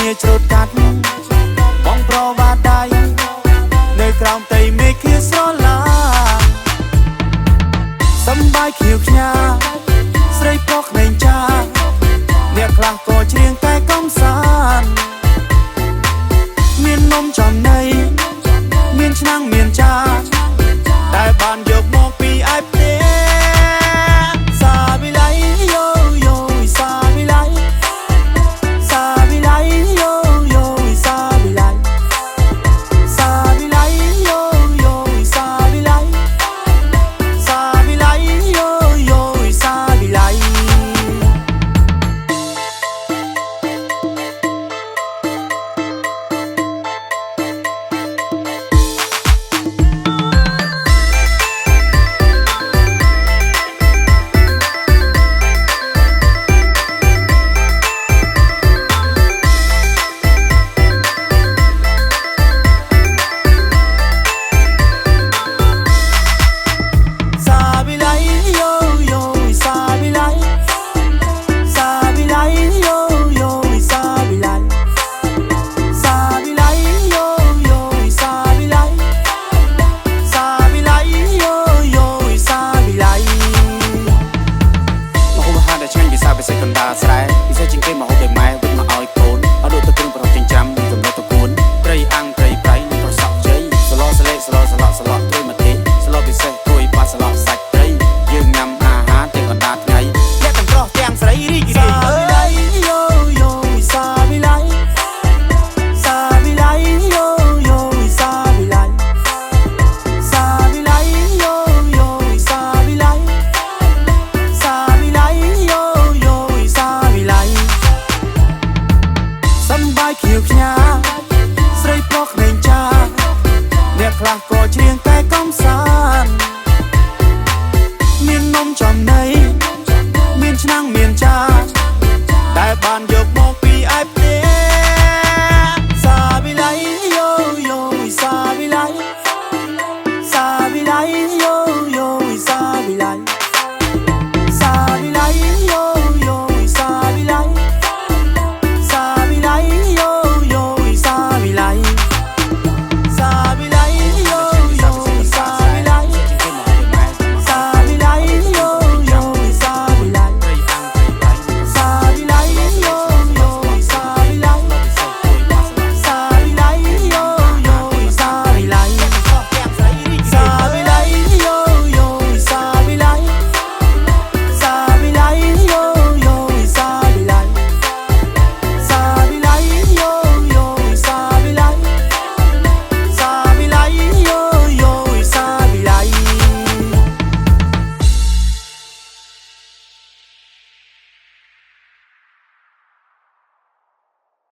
គ្នាច្រូតកាត់បងប្របាដៃនៅក្រោមតៃមេឃាស្រឡាសំបាយខៀវខ្ញាស្រីប្រុសក្មេងចាអ្នកខ្លះក៏ច្រៀងតែកំសាន្តមាននំចំណីមានឆ្នាំងមានចាតែបានយកមកពីឯផ្ទះសាវិល័យយោយោសាវិល័យសាវិល័យយោយោសាវិល័យសាវិល័យយោយោសាវិល័យសាវិល័យយោយោសាវិល័យពិសេសកណ្ដាលស្រែពិសេសជាងគេមកហូបដោយម៉ែវិញមកឲ្យកូនឲ្យដូចទៅគ្រឿងប្រហុកចិញ្ចាំចំណុចតកួនត្រីអាំងត្រីប្រៃនិងប្រសក់ជ័យសឡសលេសឡសឡសឡត្រីម្ទេសសឡពិសេសគួយបាសឡសាច់ត្រីយើងញ៉ាំអាហារទាំងកណ្ដាលថ្ងៃអ្នកទាំងប្រុសទាំងស្រីរីករាយសាវិល័យយោយោសាវិល័យសាវិល័យយោយោសាវិល័យសាវិល័យយោយោសាវិល័យសាវិល័យយោសំបាយខៀវខ្ញាស្រីប្រុសក្មេងចាអ្នកខ្លះក៏ច្រៀងតែកំសាន្តមាននំចំណីមានឆ្នាំងមានចាតែបានយកមកពីឯផ្ទះ